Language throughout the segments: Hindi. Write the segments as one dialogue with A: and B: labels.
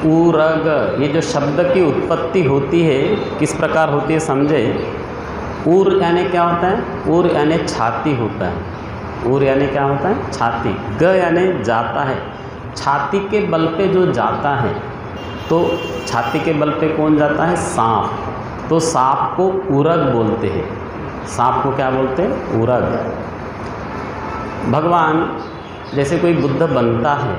A: ऊरग, ये जो शब्द की उत्पत्ति होती है किस प्रकार होती है समझे। ऊर यानी क्या होता है, ऊर यानी छाती होता है, ऊर यानी क्या होता है छाती। ग यानी जाता है, छाती के बल पे जो जाता है, तो छाती के बल पे कौन जाता है, सांप। तो सांप को ऊरग बोलते हैं, सांप को क्या बोलते हैं, ऊरग। भगवान जैसे कोई बुद्ध बनता है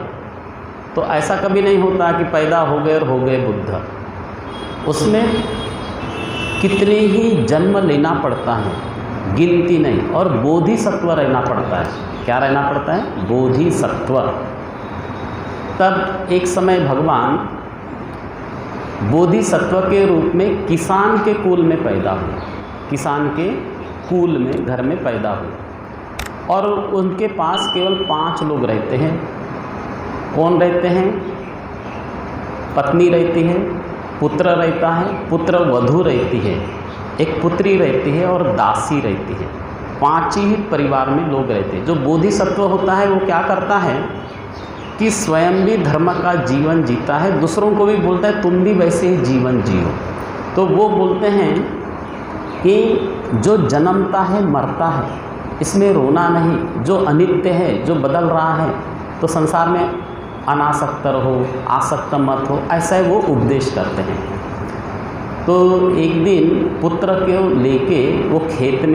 A: तो ऐसा कभी नहीं होता कि पैदा हो गए और हो गए बुद्ध, उसमें कितने ही जन्म लेना पड़ता है, गिनती नहीं। और बोधिसत्व रहना पड़ता है। क्या रहना पड़ता है, बोधिसत्व। तब एक समय भगवान बोधिसत्व के रूप में किसान के कुल में पैदा हुए, किसान के कुल में घर में पैदा हुए। और उनके पास केवल 5 लोग रहते हैं। कौन रहते हैं, पत्नी रहती है, पुत्र रहता है, पुत्र वधू रहती है, एक पुत्री रहती है और दासी रहती है। 5 ही परिवार में लोग रहते हैं। जो बोधिसत्व होता है वो क्या करता है कि स्वयं भी धर्म का जीवन जीता है, दूसरों को भी बोलता है तुम भी वैसे ही जीवन जियो। तो वो बोलते हैं कि जो जन्मता है मरता है, इसमें रोना नहीं, जो अनित्य है, जो बदल रहा है, तो संसार में अनासक्त रहो, आसक्त मत हो, ऐसा वो उपदेश करते हैं। तो एक दिन पुत्र को लेके वो खेत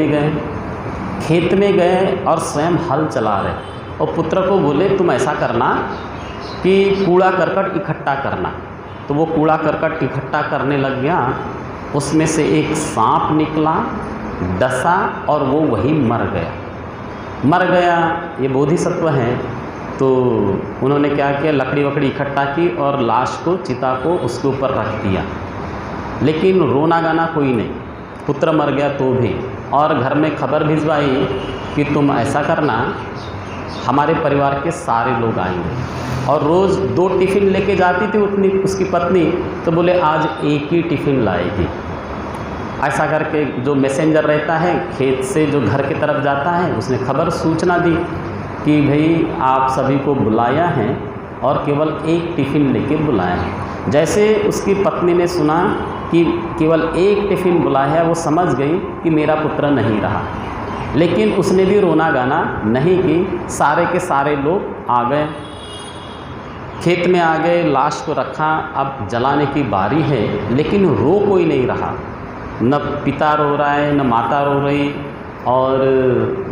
A: में गए और स्वयं हल चला रहे, और पुत्र को बोले तुम ऐसा करना कि कूड़ा करकट इकट्ठा करना। तो वो कूड़ा करकट इकट्ठा करने लग गया, उसमें से एक सांप निकला, डसा और वो वही मर गया। ये बोधिसत्व हैं। तो उन्होंने क्या किया, लकड़ी वकड़ी इकट्ठा की और लाश को, चिता को उसके ऊपर रख दिया। लेकिन रोना गाना कोई नहीं, पुत्र मर गया तो भी। और घर में खबर भिजवाई कि तुम ऐसा करना, हमारे परिवार के सारे लोग आएंगे। और रोज़ 2 टिफ़िन लेके जाती थी उतनी उसकी पत्नी, तो बोले आज एक ही टिफ़िन लाएगी। ऐसा करके जो मैसेंजर रहता है खेत से जो घर की तरफ जाता है, उसने खबर सूचना दी कि भाई आप सभी को बुलाया है और केवल एक टिफ़िन लेके बुलाया है। जैसे उसकी पत्नी ने सुना कि केवल एक टिफ़िन बुलाया है, वो समझ गई कि मेरा पुत्र नहीं रहा। लेकिन उसने भी रोना गाना नहीं की, सारे के सारे लोग आ गए, खेत में आ गए, लाश को रखा। अब जलाने की बारी है, लेकिन रो कोई नहीं रहा, न पिता रो रहा है, न माता रो रही, और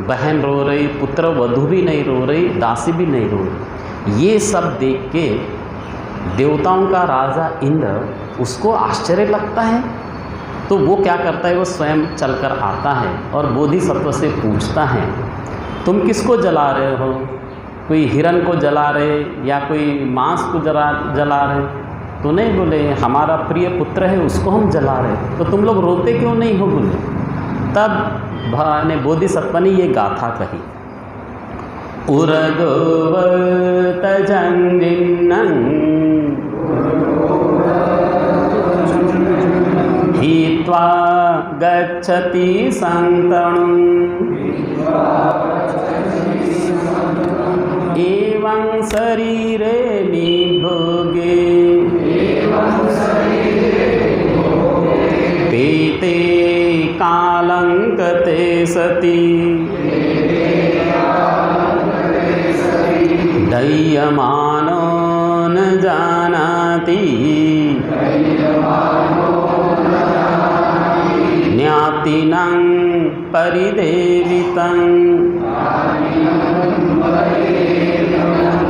A: बहन रो रही, पुत्र वधू भी नहीं रो रही, दासी भी नहीं रो रही। ये सब देख के देवताओं का राजा इंद्र, उसको आश्चर्य लगता है। तो वो क्या करता है, वो स्वयं चलकर आता है और बोधिसत्व से पूछता है तुम किसको जला रहे हो, कोई हिरण को जला रहे या कोई मांस को जला रहे। तो नहीं, बोले हमारा प्रिय पुत्र है उसको हम जला रहे। तो तुम लोग रोते क्यों नहीं हो, बोले। तब ने बोधिसत्व ने ये गाथा कही, उरगोवत जंगिन्नं हित्वा गच्छति संतणुं एवं शरीरे निभोगे पीते कालंकते सति दह्यमानो न जानाति ज्ञातिनं परिदेवितं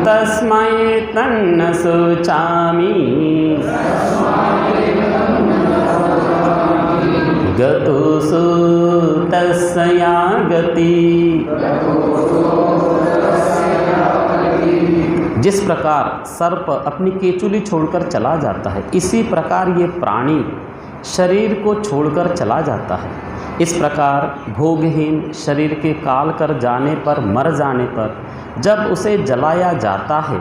A: तस्मै तन्न शोचामि गतोऽसु तस्या गति। जिस प्रकार सर्प अपनी केचुली छोड़कर चला जाता है, इसी प्रकार ये प्राणी शरीर को छोड़कर चला जाता है। इस प्रकार भोगहीन शरीर के काल कर जाने पर, मर जाने पर जब उसे जलाया जाता है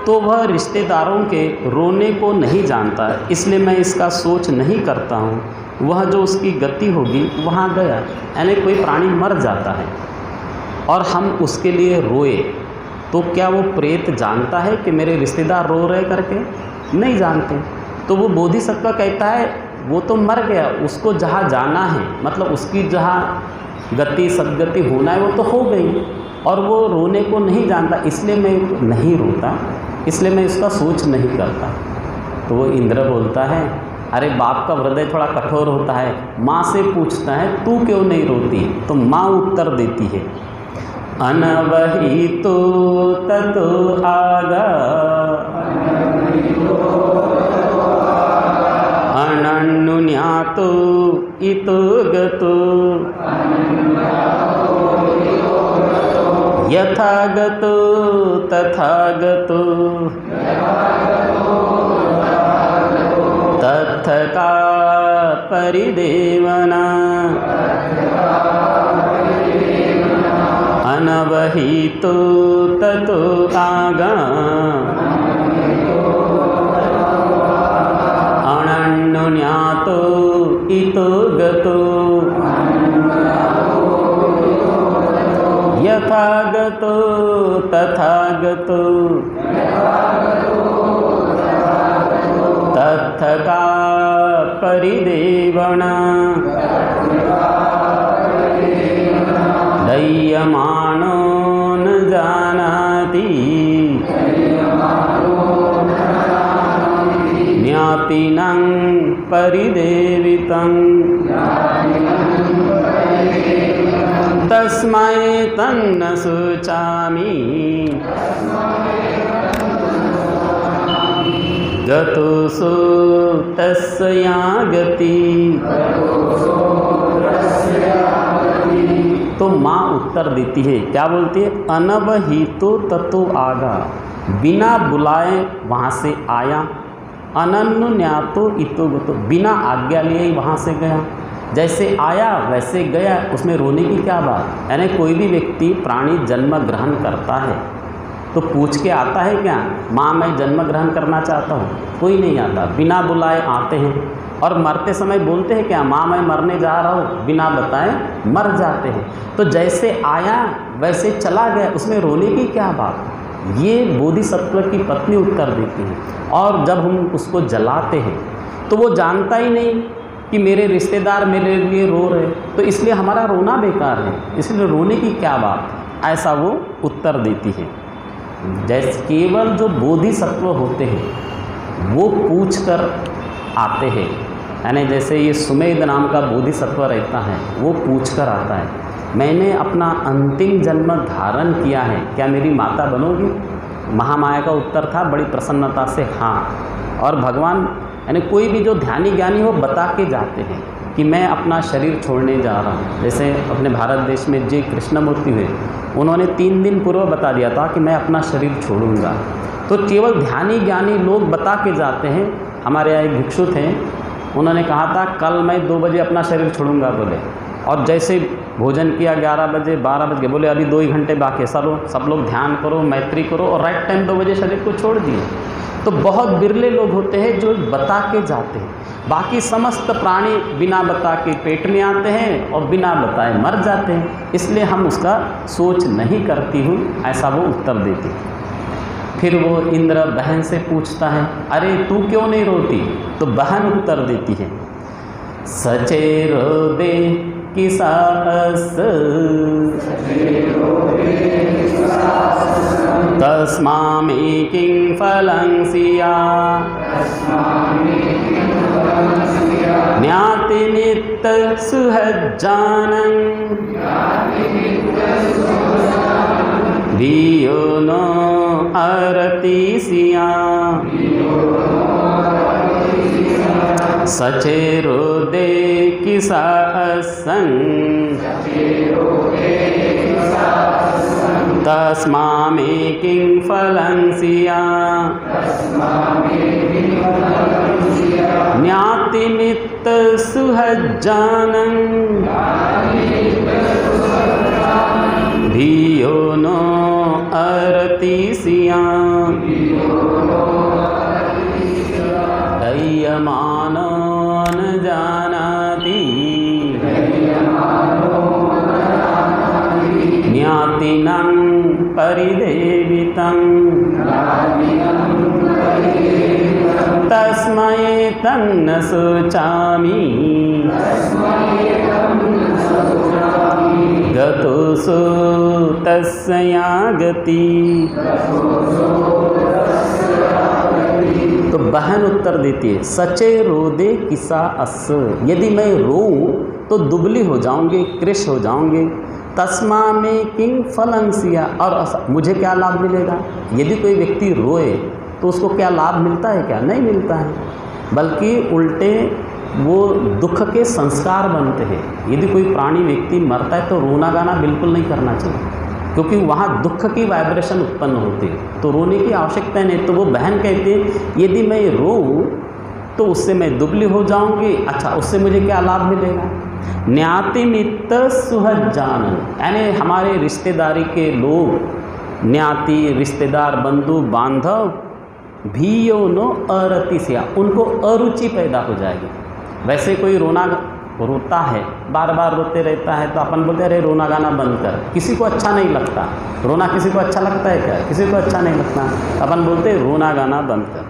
A: तो वह रिश्तेदारों के रोने को नहीं जानता है। इसलिए मैं इसका सोच नहीं करता हूँ, वह जो उसकी गति होगी वहाँ गया। यानी कोई प्राणी मर जाता है और हम उसके लिए रोए, तो क्या वो प्रेत जानता है कि मेरे रिश्तेदार रो रहे करके? नहीं जानते। तो वो बोधिसत्व कहता है वो तो मर गया, उसको जहाँ जाना है, मतलब उसकी जहाँ गति सदगति होना है वो तो हो गई, और वो रोने को नहीं जानता, इसलिए मैं नहीं रोता, इसलिए मैं इसका सोच नहीं करता। तो वो इंद्र बोलता है अरे बाप का हृदय थोड़ा कठोर होता है, माँ से पूछता है तू क्यों नहीं रोती? तो माँ उत्तर देती है अनवहितो ततो आगा अनन्नुन्यातो इतो गतो यथा गतो तथा गतो तत्थका परिदेवना अनवहितो ततो आगा अनन्नुन्यातो इतो गतो यथा गतो तथा गतो तत्थका परिदेवना दह्यमानो न जानाति ज्ञातिनं परिदेवितं तस्मै तन्न शुचामि गतोऽसो तस्या गति। तो माँ उत्तर देती है, क्या बोलती है? अनवहितो ततो आगा, बिना बुलाए वहाँ से आया, अनन्नुन्यातो इतो गतो, बिना आज्ञा लिए ही वहाँ से गया, जैसे आया वैसे गया, उसमें रोने की क्या बात? यानी कोई भी व्यक्ति प्राणी जन्म ग्रहण करता है तो पूछ के आता है क्या, माँ मैं जन्म ग्रहण करना चाहता हूँ? कोई नहीं आता, बिना बुलाए आते हैं। और मरते समय बोलते हैं क्या, माँ मैं मरने जा रहा हूँ, बिना बताए मर जाते हैं। तो जैसे आया वैसे चला गया, उसमें रोने की क्या बात? ये बोधिसत्व की पत्नी उत्तर देती है। और जब हम उसको जलाते हैं तो वो जानता ही नहीं कि मेरे रिश्तेदार मेरे लिए रो रहे, तो इसलिए हमारा रोना बेकार है, इसलिए रोने की क्या बात, ऐसा वो उत्तर देती है। जैसे केवल जो बोधिसत्व होते हैं वो पूछकर आते हैं, यानी जैसे ये सुमेध नाम का बोधिसत्व रहता है, वो पूछकर आता है मैंने अपना अंतिम जन्म धारण किया है, क्या मेरी माता बनोगी? महामाया का उत्तर था बड़ी प्रसन्नता से हाँ। और भगवान यानी कोई भी जो ध्यानी ज्ञानी हो बता के जाते हैं कि मैं अपना शरीर छोड़ने जा रहा हूँ। जैसे अपने भारत देश में जी कृष्णमूर्ति हुए, उन्होंने 3 दिन पूर्व बता दिया था कि मैं अपना शरीर छोड़ूंगा। तो केवल ध्यानी ज्ञानी लोग बता के जाते हैं। हमारे यहाँ एक भिक्षु थे, उन्होंने कहा था कल मैं 2 बजे अपना शरीर छोड़ूंगा बोले, और जैसे भोजन किया 11 बजे 12 बज गए, बोले अभी 2 ही घंटे बाकी, सब लोग ध्यान करो मैत्री करो, और राइट टाइम 2 बजे शरीर को छोड़ दिए। तो बहुत बिरले लोग होते हैं जो बता के जाते हैं, बाकी समस्त प्राणी बिना बता के पेट में आते हैं और बिना बताए मर जाते हैं, इसलिए हम उसका सोच नहीं करती हूँ, ऐसा वो उत्तर देती है। फिर वो इंद्र बहन से पूछता है अरे तू क्यों नहीं रोती? तो बहन उत्तर देती है सचेरो दे किसास तस्मामि किं फलं सिया ज्ञाति नित्य सुहज्जानं धियो नो अरति सिया सचेरो दे किसा असंग तस्मामि किं फलं सिया ज्ञाति नित्य सुहज्जानं धियो नो अरति सिया दह्यमानो न जानाति ज्ञातिनं परिदेवितं तस्मै तन्न शोचामि गतोऽसौ तस्या गति। तो बहन उत्तर देती है, सचे रोदे किसा अस, यदि मैं रोऊं तो दुबली हो जाऊंगी, कृश हो जाऊंगी। तस्मा में किंग फलंसिया, और मुझे क्या लाभ मिलेगा? यदि कोई व्यक्ति रोए तो उसको क्या लाभ मिलता है? क्या नहीं मिलता है, बल्कि उल्टे वो दुख के संस्कार बनते हैं। यदि कोई प्राणी व्यक्ति मरता है तो रोना गाना बिल्कुल नहीं करना चाहिए, क्योंकि वहाँ दुख की वाइब्रेशन उत्पन्न होती है, तो रोने की आवश्यकता नहीं। तो वो बहन कहती है, यदि मैं रोऊं तो उससे मैं दुबली हो जाऊंगी। अच्छा, उससे मुझे क्या लाभ मिलेगा? न्याति मित्र सुहजानन, यानी हमारे रिश्तेदारी के लोग, न्याति रिश्तेदार बंधु बांधव, भीयो नो अरतिसिया, उनको अरुचि पैदा हो जाएगी। वैसे कोई रोता है, बार बार रोते रहता है, तो अपन बोलते हैं अरे रोना गाना बंद कर। किसी को अच्छा नहीं लगता रोना, किसी को अच्छा लगता है क्या? किसी को अच्छा नहीं लगता, अपन बोलते हैं रोना गाना बंद कर।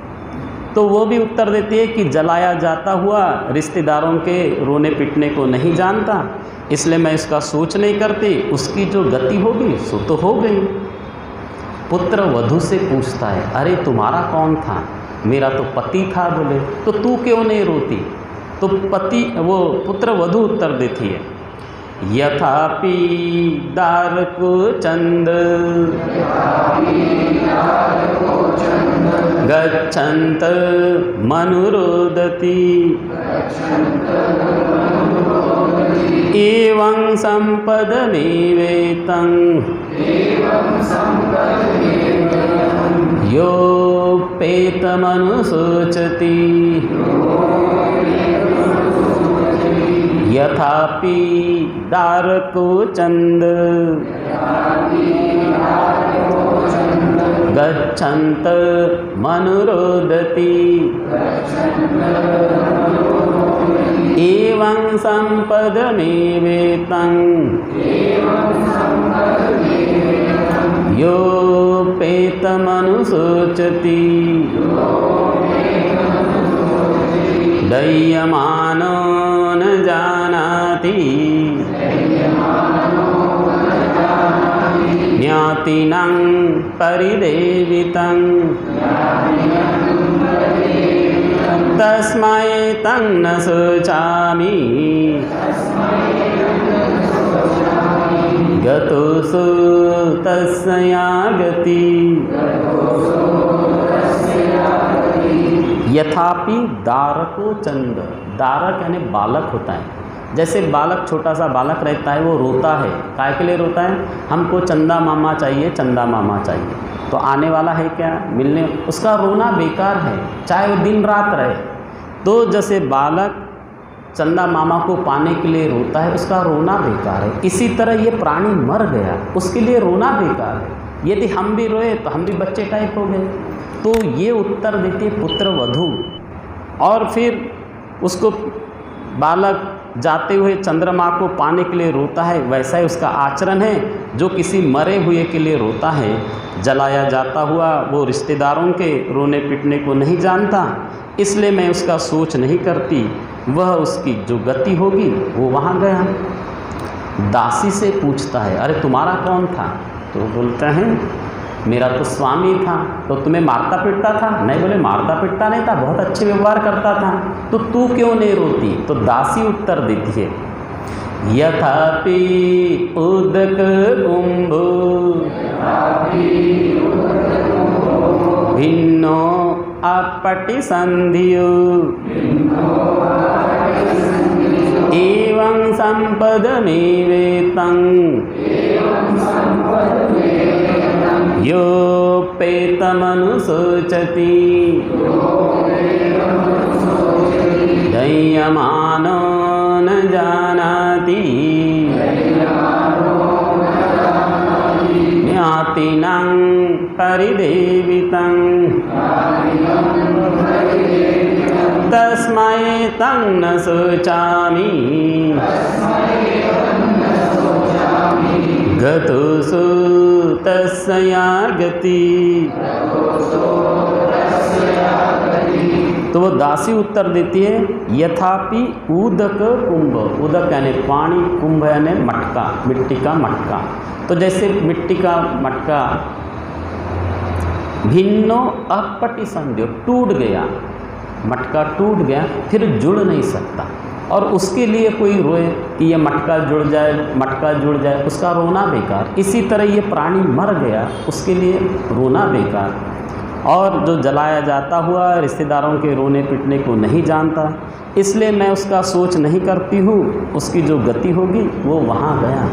A: तो वो भी उत्तर देती है कि जलाया जाता हुआ रिश्तेदारों के रोने पिटने को नहीं जानता, इसलिए मैं इसका सोच नहीं करती, उसकी जो गति होगी सो तो हो गई। पुत्र वधू से पूछता है, अरे तुम्हारा कौन था? मेरा तो पति था। बोले, तो तू क्यों नहीं रोती? तो वो पुत्र वधू उत्तर देती है, यथापि दारको चंद गच्छन्त मनुरोदति एवं संपदमेवेतं योपेतमनुशोचति यथापि दारको चंद गच्छन्त मनुरोदति एवं संपदमेवेतं योपेतमनुशोचति दह्यमानो न जानाति ज्ञातिनं परिदेवितं तस्मै तन्न शोचामि गतोऽसौ तस्या गति। यथापि दारको चंद, दारक यानी बालक होता है। जैसे बालक, छोटा सा बालक रहता है, वो रोता है, काय के लिए रोता है? हमको चंदा मामा चाहिए, चंदा मामा चाहिए। तो आने वाला है क्या मिलने? उसका रोना बेकार है, चाहे वो दिन रात रहे। तो जैसे बालक चंदा मामा को पाने के लिए रोता है, उसका रोना बेकार है। इसी तरह ये प्राणी मर गया, उसके लिए रोना बेकार है। यदि हम भी रोए तो हम भी बच्चे टाइप हो गए। तो ये उत्तर देती है पुत्र वधू। और फिर उसको बालक जाते हुए चंद्रमा को पाने के लिए रोता है, वैसा ही उसका आचरण है जो किसी मरे हुए के लिए रोता है। जलाया जाता हुआ वो रिश्तेदारों के रोने पिटने को नहीं जानता, इसलिए मैं उसका सोच नहीं करती, वह उसकी जो गति होगी वो वहाँ गया। दासी से पूछता है, अरे तुम्हारा कौन था? तो बोलते हैं मेरा तो स्वामी था। तो तुम्हें मारता पीटता था? नहीं। बोले मारता पीटता नहीं था, बहुत अच्छे व्यवहार करता था। तो तू क्यों नहीं रोती? तो दासी उत्तर देती है, यथापि उदक कुंभो भिन्नो अपटि संधियो एवं संपदमेवेतं योपेतमनुशोचति दह्यमानो न जानाति ज्ञातिनं परिदेवितं तस्मै तन्न शोचामि गतोऽसौ तस्या गति। तो वो दासी उत्तर देती है यथापि उदक कुंभ, उदक यानी पानी, कुंभ यानी मटका, मिट्टी का मटका। तो जैसे मिट्टी का मटका भिन्नो अपटिसंध्यो, टूट गया, मटका टूट गया, फिर जुड़ नहीं सकता, और उसके लिए कोई रोए कि ये मटका जुड़ जाए, मटका जुड़ जाए, उसका रोना बेकार। इसी तरह ये प्राणी मर गया, उसके लिए रोना बेकार। और जो जलाया जाता हुआ रिश्तेदारों के रोने पीटने को नहीं जानता, इसलिए मैं उसका सोच नहीं करती हूँ, उसकी जो गति होगी वो वहाँ गया।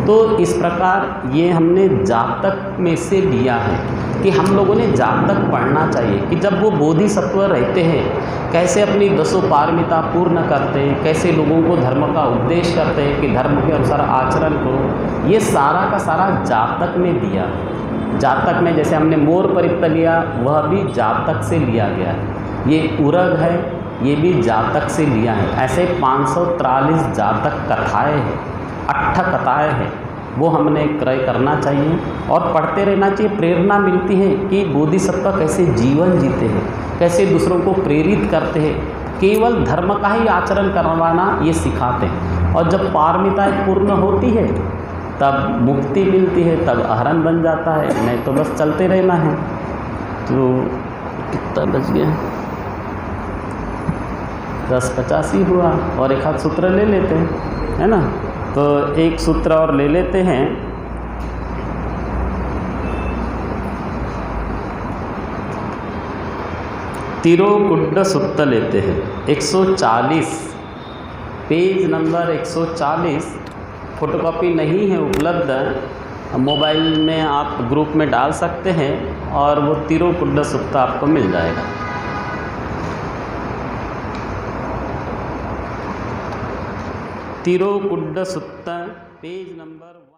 A: तो इस प्रकार ये हमने जातक में से लिया है कि हम लोगों ने जातक पढ़ना चाहिए कि जब वो बोधिसत्व रहते हैं कैसे अपनी 10 पारमिता पूर्ण करते हैं, कैसे लोगों को धर्म का उपदेश करते हैं कि धर्म के अनुसार आचरण करो। ये सारा का सारा जातक में दिया। जातक में जैसे हमने मोर परित्त लिया, वह भी जातक से लिया गया है। ये उरग है, ये भी जातक से लिया है। ऐसे 543 जातक कथाएँ हैं, 8 कथाएँ हैं, वो हमने क्रय करना चाहिए और पढ़ते रहना चाहिए। प्रेरणा मिलती है कि बोधिसत्व कैसे जीवन जीते हैं, कैसे दूसरों को प्रेरित करते हैं, केवल धर्म का ही आचरण करवाना ये सिखाते हैं। और जब पारमिताएँ पूर्ण होती है तब मुक्ति मिलती है, तब अहरण बन जाता है, नहीं तो बस चलते रहना है। तो कितना बच गया, 10:85 हुआ, और एक हाथ सूत्र ले लेते हैं, है ना। तो एक सूत्र और ले लेते हैं। तिरोकुड्ड सूत्र लेते हैं, 140, पेज नंबर 140। फोटोकॉपी नहीं है उपलब्ध, मोबाइल में आप ग्रुप में डाल सकते हैं और वो तिरोकुड्ड सूत्र आपको मिल जाएगा। तिरोकुड्ड सूत्र पेज नंबर